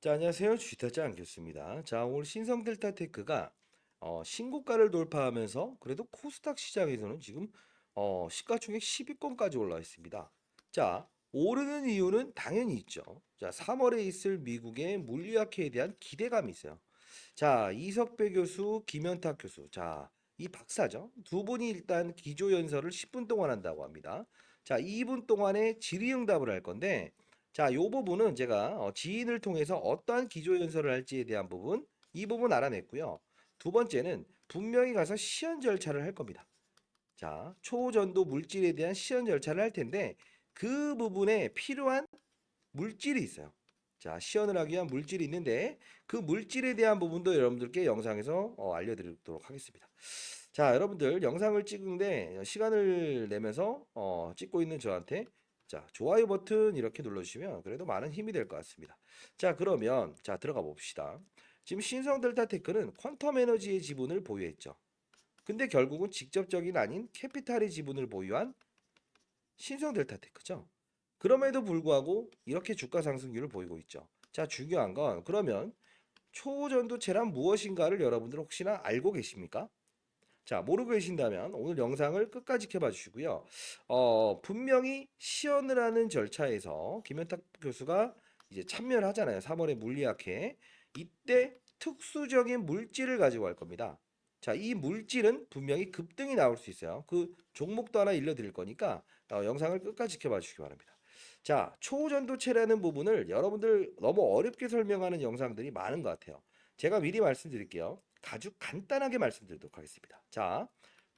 자, 안녕하세요. 주식타짜 안겼습니다. 자, 오늘 신성델타테크가 신고가를 돌파하면서 그래도 코스닥 시장에서는 지금 시가총액 10위권까지 올라와 있습니다. 자, 오르는 이유는 당연히 있죠. 자, 3월에 있을 미국의 물리학회에 대한 기대감이 있어요. 자, 이석배 교수, 김현탁 교수. 자, 이 박사죠. 두 분이 일단 기조연설을 10분 동안 한다고 합니다. 자, 2분 동안에 질의응답을 할 건데, 자, 요 부분은 제가 지인을 통해서 어떠한 기조연설을 할지에 대한 부분, 이 부분 알아냈고요. 두 번째는 분명히 가서 시연 절차를 할 겁니다. 자, 초전도 물질에 대한 시연 절차를 할 텐데, 그 부분에 필요한 물질이 있어요. 자, 시연을 하기 위한 물질이 있는데 그 물질에 대한 부분도 여러분들께 영상에서 알려드리도록 하겠습니다. 자, 여러분들 영상을 찍는데 시간을 내면서 찍고 있는 저한테 자, 좋아요 버튼 이렇게 눌러주시면 그래도 많은 힘이 될 것 같습니다. 자, 그러면 자 들어가 봅시다. 지금 신성델타테크는 퀀텀 에너지의 지분을 보유했죠. 근데 결국은 직접적인 아닌 캐피탈의 지분을 보유한 신성델타테크죠. 그럼에도 불구하고 이렇게 주가 상승률을 보이고 있죠. 자, 중요한 건 그러면 초전도체란 무엇인가를 여러분들 혹시나 알고 계십니까? 자, 모르고 계신다면 오늘 영상을 끝까지 지켜봐 주시고요. 분명히 시연을 하는 절차에서 김현탁 교수가 이제 참여를 하잖아요. 3월에 물리학회. 이때 특수적인 물질을 가지고 갈 겁니다. 자, 이 물질은 분명히 급등이 나올 수 있어요. 그 종목도 하나 일러드릴 거니까 영상을 끝까지 지켜봐 주시기 바랍니다. 자, 초전도체라는 부분을 여러분들 너무 어렵게 설명하는 영상들이 많은 것 같아요. 제가 미리 말씀드릴게요. 아주 간단하게 말씀드리도록 하겠습니다. 자,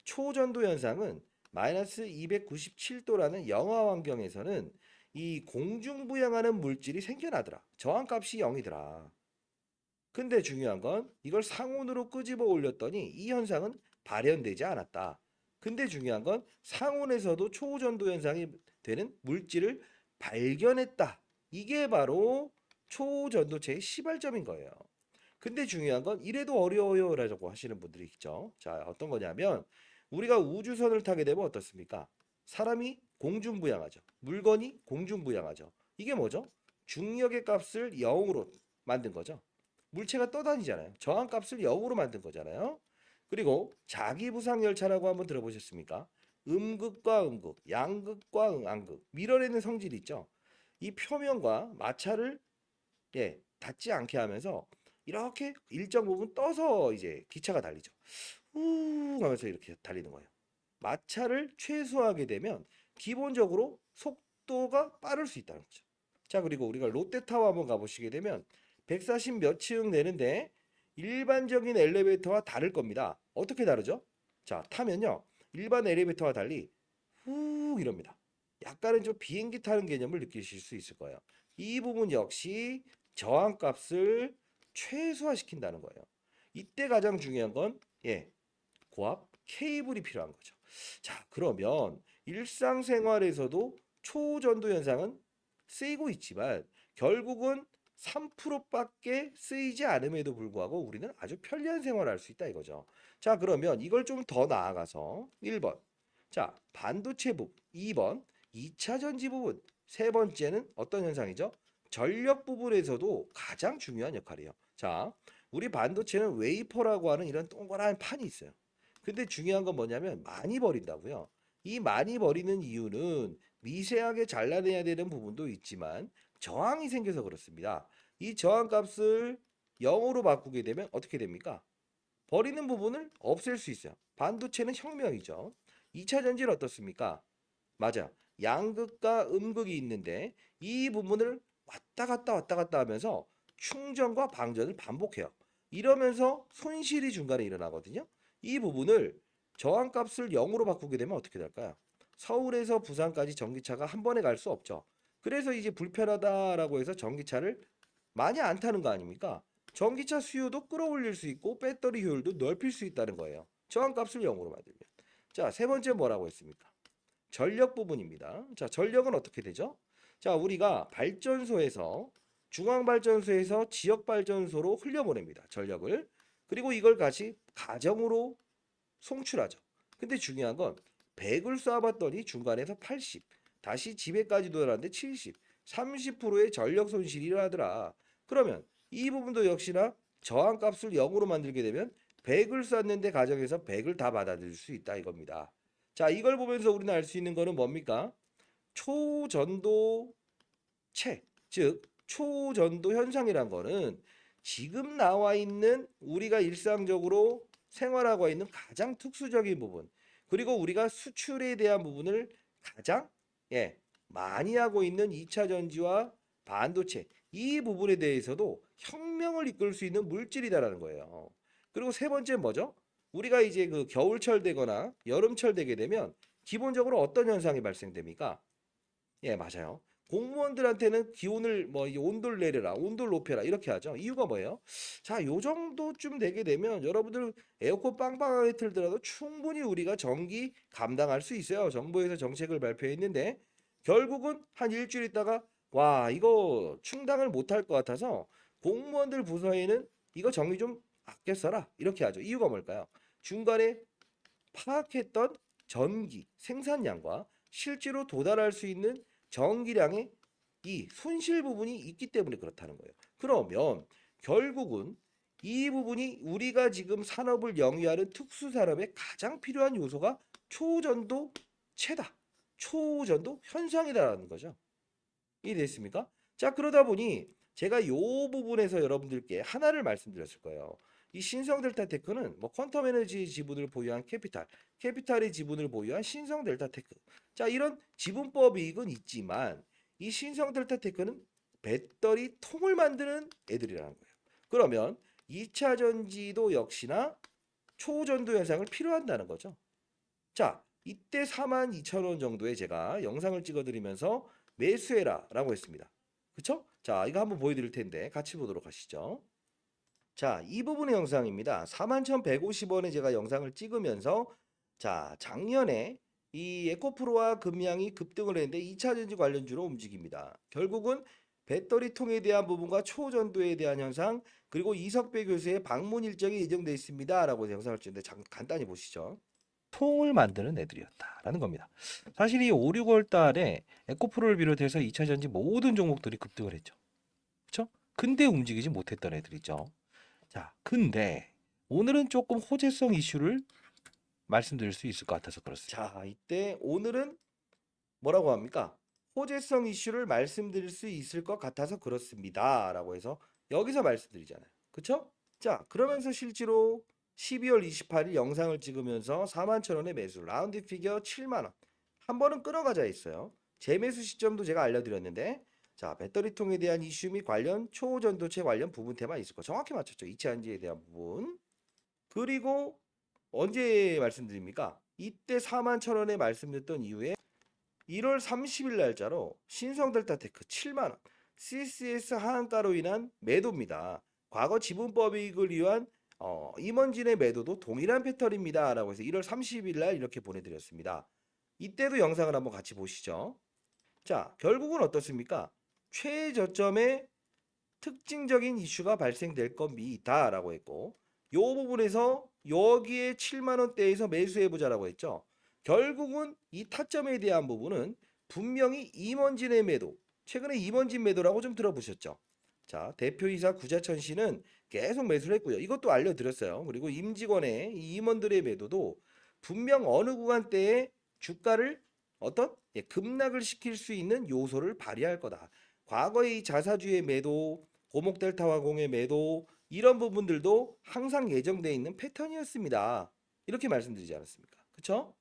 초전도 현상은 마이너스 297도라는 영하 환경에서는 이 공중부양하는 물질이 생겨나더라. 저항값이 0이더라. 근데 중요한 건 이걸 상온으로 끄집어 올렸더니 이 현상은 발현되지 않았다. 근데 중요한 건 상온에서도 초전도 현상이 되는 물질을 발견했다. 이게 바로 초전도체의 시발점인 거예요. 근데 중요한 건 이래도 어려워요라고 하시는 분들이 있죠. 자, 어떤 거냐면 우리가 우주선을 타게 되면 어떻습니까? 사람이 공중부양하죠. 물건이 공중부양하죠. 이게 뭐죠? 중력의 값을 0으로 만든 거죠. 물체가 떠다니잖아요. 저항값을 0으로 만든 거잖아요. 그리고 자기부상열차라고 한번 들어보셨습니까? 음극과 음극, 양극과 양극, 밀어내는 성질이 있죠. 이 표면과 마찰을 닿지 않게 하면서 이렇게 일정 부분 떠서 이제 기차가 달리죠. 후 하면서 이렇게 달리는 거예요. 마찰을 최소화하게 되면 기본적으로 속도가 빠를 수 있다는 거죠. 자, 그리고 우리가 롯데타워 한번 가보시게 되면 140 몇 층 내는데 일반적인 엘리베이터와 다를 겁니다. 어떻게 다르죠? 자, 타면요. 일반 엘리베이터와 달리 후 이럽니다. 약간은 좀 비행기 타는 개념을 느끼실 수 있을 거예요. 이 부분 역시 저항값을 최소화시킨다는 거예요. 이때 가장 중요한 건 고압 케이블이 필요한 거죠. 자, 그러면 일상생활에서도 초전도 현상은 쓰이고 있지만 결국은 3%밖에 쓰이지 않음에도 불구하고 우리는 아주 편리한 생활을 할 수 있다 이거죠. 자, 그러면 이걸 좀 더 나아가서 1번. 자, 반도체 부분. 2번. 2차 전지 부분. 세 번째는 어떤 현상이죠? 전력 부분에서도 가장 중요한 역할이에요. 자, 우리 반도체는 웨이퍼라고 하는 이런 동그란 판이 있어요. 근데 중요한 건 뭐냐면 많이 버린다고요. 이 많이 버리는 이유는 미세하게 잘라내야 되는 부분도 있지만 저항이 생겨서 그렇습니다. 이 저항 값을 0으로 바꾸게 되면 어떻게 됩니까? 버리는 부분을 없앨 수 있어요. 반도체는 혁명이죠. 2차 전지는 어떻습니까? 맞아. 양극과 음극이 있는데 이 부분을 왔다 갔다 하면서 충전과 방전을 반복해요. 이러면서 손실이 중간에 일어나거든요. 이 부분을 저항값을 0으로 바꾸게 되면 어떻게 될까요? 서울에서 부산까지 전기차가 한 번에 갈 수 없죠. 그래서 이제 불편하다라고 해서 전기차를 많이 안 타는 거 아닙니까? 전기차 수요도 끌어올릴 수 있고 배터리 효율도 넓힐 수 있다는 거예요. 저항값을 0으로 만들면. 자, 세 번째 뭐라고 했습니까? 전력 부분입니다. 자, 전력은 어떻게 되죠? 자, 우리가 발전소에서 중앙발전소에서 지역발전소로 흘려보냅니다. 전력을. 그리고 이걸 다시 가정으로 송출하죠. 근데 중요한 건 100을 쏴봤더니 중간에서 80, 다시 집에까지 돌아왔는데 70, 30%의 전력 손실이 일어나더라. 그러면 이 부분도 역시나 저항값을 0으로 만들게 되면 100을 쐈는데 가정에서 100을 다 받아들일 수 있다 이겁니다. 자, 이걸 보면서 우리는 알 수 있는 거는 뭡니까? 초전도체, 즉 초전도 현상이란 거는 지금 나와 있는 우리가 일상적으로 생활하고 있는 가장 특수적인 부분, 그리고 우리가 수출에 대한 부분을 가장 많이 하고 있는 2차 전지와 반도체, 이 부분에 대해서도 혁명을 이끌 수 있는 물질이다라는 거예요. 그리고 세 번째 뭐죠? 우리가 이제 그 겨울철 되거나 여름철 되게 되면 기본적으로 어떤 현상이 발생됩니까? 예, 맞아요. 공무원들한테는 기온을 뭐 온도를 내려라, 온도를 높여라 이렇게 하죠. 이유가 뭐예요? 자, 요 정도쯤 되게 되면 여러분들 에어컨 빵빵하게 틀더라도 충분히 우리가 전기 감당할 수 있어요. 정부에서 정책을 발표했는데 결국은 한 일주일 있다가 와, 이거 충당을 못할 것 같아서 공무원들 부서에는 이거 전기 좀 아껴 써라 이렇게 하죠. 이유가 뭘까요? 중간에 파악했던 전기 생산량과 실제로 도달할 수 있는 전기량의 이 손실 부분이 있기 때문에 그렇다는 거예요. 그러면 결국은 이 부분이 우리가 지금 산업을 영위하는 특수 산업에 가장 필요한 요소가 초전도체다. 초전도 현상이라는 거죠. 이해됐습니까? 자, 그러다 보니 제가 요 부분에서 여러분들께 하나를 말씀드렸을 거예요. 이 신성 델타 테크는 뭐 퀀텀 에너지 지분을 보유한 캐피탈의 지분을 보유한 신성 델타 테크. 자, 이런 지분법 이익은 있지만 이 신성 델타 테크는 배터리 통을 만드는 애들이라는 거예요. 그러면 2차 전지도 역시나 초전도 현상을 필요한다는 거죠. 자, 이때 42,000원 정도에 제가 영상을 찍어드리면서 매수해라라고 했습니다. 그쵸? 자, 이거 한번 보여드릴 텐데 같이 보도록 하시죠. 자, 이 부분의 영상입니다. 41,150원에 제가 영상을 찍으면서 자, 작년에 이 에코프로와 금양이 급등을 했는데 2차 전지 관련주로 움직입니다. 결국은 배터리 통에 대한 부분과 초전도에 대한 현상, 그리고 이석배 교수의 방문 일정이 예정되어 있습니다라고 영상을 찍는데 간단히 보시죠. 통을 만드는 애들이었다라는 겁니다. 사실 이 5, 6월 달에 에코프로를 비롯해서 2차 전지 모든 종목들이 급등을 했죠. 그렇죠? 근데 움직이지 못했던 애들이죠. 자, 근데 오늘은 조금 호재성 이슈를 말씀드릴 수 있을 것 같아서 그렇습니다. 자, 이때 오늘은 뭐라고 합니까? 호재성 이슈를 말씀드릴 수 있을 것 같아서 그렇습니다라고 해서 여기서 말씀드리잖아요. 그렇죠? 자, 그러면서 실제로 12월 28일 영상을 찍으면서 41,000원에 매수, 라운드 피겨 7만 원. 한 번은 끊어가자 했어요. 재매수 시점도 제가 알려드렸는데, 자, 배터리통에 대한 이슈 및 관련 초전도체 관련 부분 테마 있을 거 정확히 맞췄죠. 이차전지에 대한 부분. 그리고 언제 말씀드립니까? 이때 41,000원에 말씀드렸던 이후에 1월 30일 날짜로 신성델타테크 7만 원, CCS 하한가로 인한 매도입니다. 과거 지분법 이익을 위한 임원진의 매도도 동일한 패턴입니다. 라고 해서 1월 30일 날 이렇게 보내드렸습니다. 이때도 영상을 한번 같이 보시죠. 자, 결국은 어떻습니까? 최저점에 특징적인 이슈가 발생될 겁니다. 라고 했고, 요 부분에서 여기에 7만 원대에서 매수해보자라고 했죠. 결국은 이 타점에 대한 부분은 분명히 임원진의 매도, 최근에 임원진 매도라고 좀 들어보셨죠? 자, 대표이사 구자천 씨는 계속 매수를 했고요. 이것도 알려드렸어요. 그리고 임직원의 이 임원들의 매도도 분명 어느 구간대에 주가를 어떤 급락을 시킬 수 있는 요소를 발휘할 거다. 과거의 이 자사주의 매도, 고목델타화공의 매도 이런 부분들도 항상 예정되어 있는 패턴이었습니다. 이렇게 말씀드리지 않았습니까? 그쵸?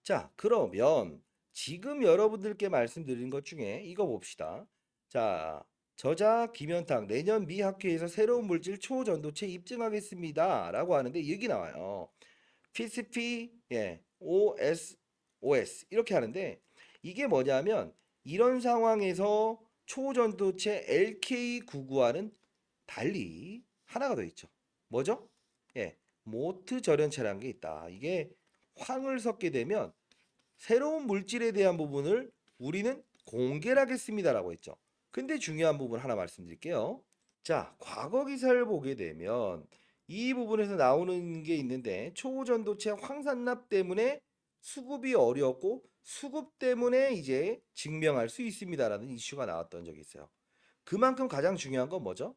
자, 그러면 지금 여러분들께 말씀드린 것 중에 이거 봅시다. 자, 저자 김현탁 내년 미 학회에서 새로운 물질 초전도체 입증하겠습니다. 라고 하는데 여기 나와요. PCP, OS 이렇게 하는데 이게 뭐냐면 이런 상황에서 초전도체 LK99와는 달리 하나가 더 있죠. 뭐죠? 모트 절연체라는 게 있다. 이게 황을 섞게 되면 새로운 물질에 대한 부분을 우리는 공개를 하겠습니다라고 했죠. 근데 중요한 부분 하나 말씀드릴게요. 자, 과거 기사를 보게 되면 이 부분에서 나오는 게 있는데 초전도체 황산납 때문에 수급이 어려웠고 수급 때문에 이제 증명할 수 있습니다라는 이슈가 나왔던 적이 있어요. 그만큼 가장 중요한 건 뭐죠?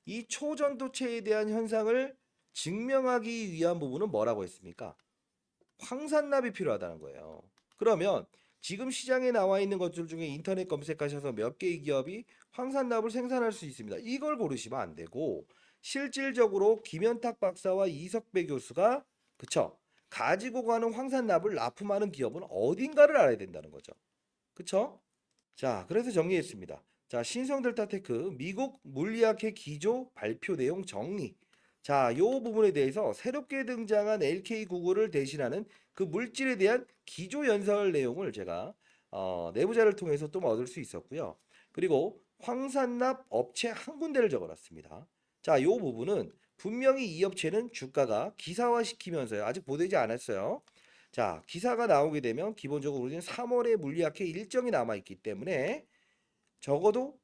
이 초전도체에 대한 현상을 증명하기 위한 부분은 뭐라고 했습니까? 황산납이 필요하다는 거예요. 그러면 지금 시장에 나와 있는 것들 중에 인터넷 검색하셔서 몇 개의 기업이 황산납을 생산할 수 있습니다. 이걸 고르시면 안 되고 실질적으로 김현탁 박사와 이석배 교수가 그쵸? 가지고 가는 황산납을 납품하는 기업은 어딘가를 알아야 된다는 거죠. 그쵸? 자, 그래서 정리했습니다. 자, 신성델타테크 미국 물리학회 기조 발표 내용 정리. 자, 요 부분에 대해서 새롭게 등장한 LK99를 대신하는 그 물질에 대한 기조 연설 내용을 제가 내부자를 통해서 또 얻을 수 있었고요. 그리고 황산납 업체 한 군데를 적어놨습니다. 자, 요 부분은 분명히 이 업체는 주가가 기사화시키면서요. 아직 보되지 않았어요. 자, 기사가 나오게 되면 기본적으로 우리는 3월에 물리학회 일정이 남아 있기 때문에 적어도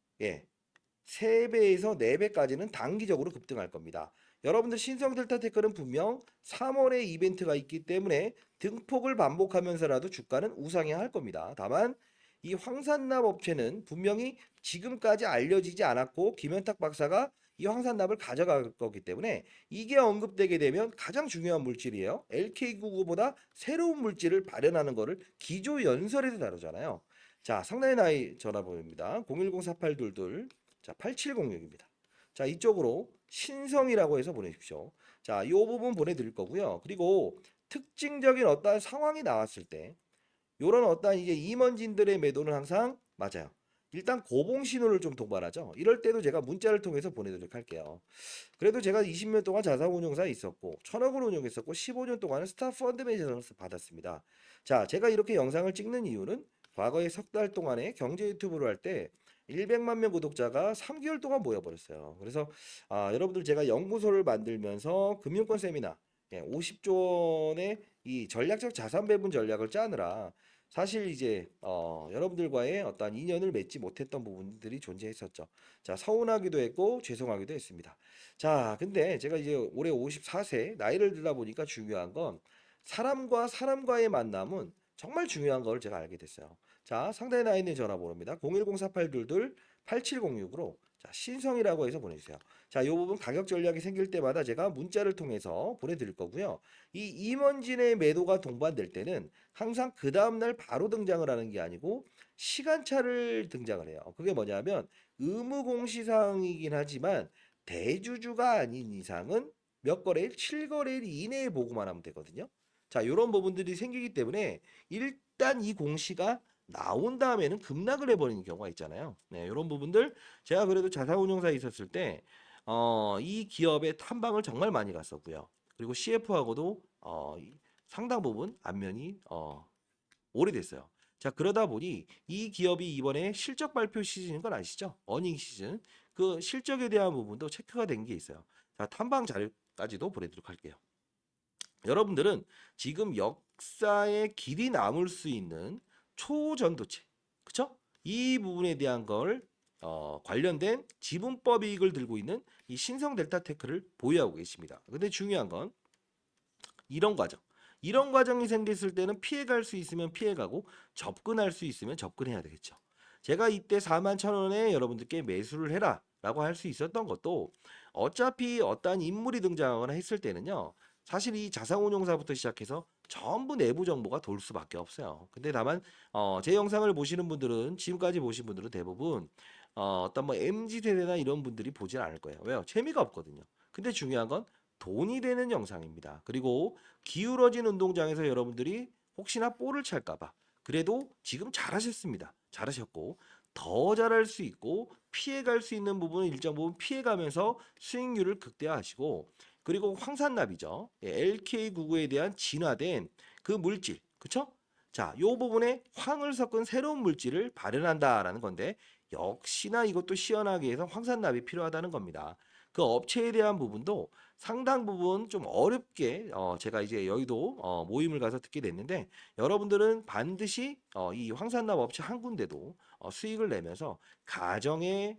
3배에서 4배까지는 단기적으로 급등할 겁니다. 여러분들 신성델타테크는 분명 3월에 이벤트가 있기 때문에 등폭을 반복하면서라도 주가는 우상향할 겁니다. 다만 이 황산납 업체는 분명히 지금까지 알려지지 않았고 김현탁 박사가 이 황산납을 가져갈 거기 때문에 이게 언급되게 되면 가장 중요한 물질이에요. LK99보다 새로운 물질을 발현하는 거를 기조 연설에서 다루잖아요. 자, 상단의 나이 전화번호입니다. 010-4822 자, 8706입니다. 자, 이쪽으로 신성이라고 해서 보내십시오. 자, 이 부분 보내드릴 거고요. 그리고 특징적인 어떠한 상황이 나왔을 때 요런 어떠한 이제 임원진들의 매도는 항상 맞아요. 일단 고봉 신호를 좀 동반하죠. 이럴 때도 제가 문자를 통해서 보내드리도록 할게요. 그래도 제가 20년 동안 자산운용사에 있었고 1000억을 운용했었고 15년 동안은 스타펀드 매니저를 받았습니다. 자, 제가 이렇게 영상을 찍는 이유는 과거에 석 달 동안에 경제 유튜브를 할 때 100만 명 구독자가 3개월 동안 모여버렸어요. 그래서 여러분들 제가 연구소를 만들면서 금융권 세미나 50조 원의 이 전략적 자산 배분 전략을 짜느라 사실 이제 여러분들과의 어떤 인연을 맺지 못했던 부분들이 존재했었죠. 자, 서운하기도 했고 죄송하기도 했습니다. 자, 근데 제가 이제 올해 54세 나이를 들다 보니까 중요한 건 사람과 사람과의 만남은 정말 중요한 걸 제가 알게 됐어요. 자, 상단에 나와 있는 전화번호입니다. 010-4822-8706으로 자, 신성이라고 해서 보내주세요. 자, 이 부분 가격 전략이 생길 때마다 제가 문자를 통해서 보내드릴 거고요. 이 임원진의 매도가 동반될 때는 항상 그 다음날 바로 등장을 하는 게 아니고 시간차를 등장을 해요. 그게 뭐냐면 의무 공시사항이긴 하지만 대주주가 아닌 이상은 몇 거래일? 7거래일 이내에 보고만 하면 되거든요. 자, 이런 부분들이 생기기 때문에 일단 이 공시가 나온 다음에는 급락을 해버리는 경우가 있잖아요. 네, 이런 부분들 제가 그래도 자산운용사에 있었을 때 이 기업의 탐방을 정말 많이 갔었고요. 그리고 CF하고도 상당 부분 안면이 오래됐어요. 자, 그러다 보니 이 기업이 이번에 실적 발표 시즌인 건 아시죠? 어닝 시즌. 그 실적에 대한 부분도 체크가 된 게 있어요. 자, 탐방 자료까지도 보내도록 할게요. 여러분들은 지금 역사에 길이 남을 수 있는 초전도체, 그쵸? 이 부분에 대한 걸 관련된 지분법 이익을 들고 있는 이 신성 델타테크를 보유하고 계십니다. 근데 중요한 건 이런 과정. 이런 과정이 생겼을 때는 피해갈 수 있으면 피해가고 접근할 수 있으면 접근해야 되겠죠. 제가 이때 41,000원에 여러분들께 매수를 해라 라고 할 수 있었던 것도 어차피 어떠한 인물이 등장하거나 했을 때는요. 사실 이 자산운용사부터 시작해서 전부 내부 정보가 돌 수밖에 없어요. 근데 다만 제 영상을 보시는 분들은 지금까지 보신 분들은 대부분 어떤 뭐 MZ 세대나 이런 분들이 보질 않을 거예요. 왜요? 재미가 없거든요. 근데 중요한 건 돈이 되는 영상입니다. 그리고 기울어진 운동장에서 여러분들이 혹시나 볼을 찰까봐 그래도 지금 잘하셨습니다. 잘하셨고 더 잘할 수 있고 피해갈 수 있는 부분은 일정 부분 피해가면서 수익률을 극대화하시고 그리고 황산납이죠. LK99에 대한 진화된 그 물질, 그쵸? 자, 요 부분에 황을 섞은 새로운 물질을 발현한다라는 건데 역시나 이것도 시연하기 위해서 황산납이 필요하다는 겁니다. 그 업체에 대한 부분도 상당 부분 좀 어렵게 제가 이제 여의도 모임을 가서 듣게 됐는데 여러분들은 반드시 이 황산납 업체 한 군데도 수익을 내면서 가정에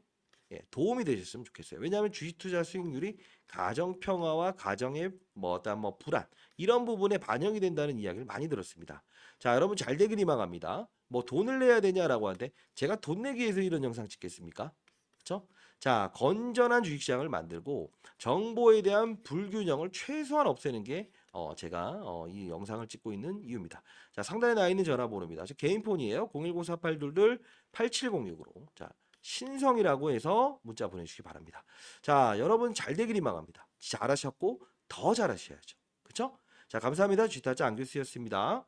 도움이 되셨으면 좋겠어요. 왜냐하면 주식 투자 수익률이 가정 평화와 가정의 뭐 어떤 뭐 불안 이런 부분에 반영이 된다는 이야기를 많이 들었습니다. 자, 여러분 잘 되길 희망합니다. 뭐 돈을 내야 되냐라고 하는데 제가 돈 내기 위해서 이런 영상 찍겠습니까? 그렇죠? 자, 건전한 주식시장을 만들고 정보에 대한 불균형을 최소한 없애는 게 제가 이 영상을 찍고 있는 이유입니다. 자, 상단에 나와 있는 전화번호입니다. 개인 폰이에요. 010-4822-8706으로. 자, 신성이라고 해서 문자 보내주시기 바랍니다. 자, 여러분 잘 되길 희망합니다. 잘하셨고 더 잘하셔야죠. 그쵸? 자, 감사합니다. 쥐타짜 안교수였습니다.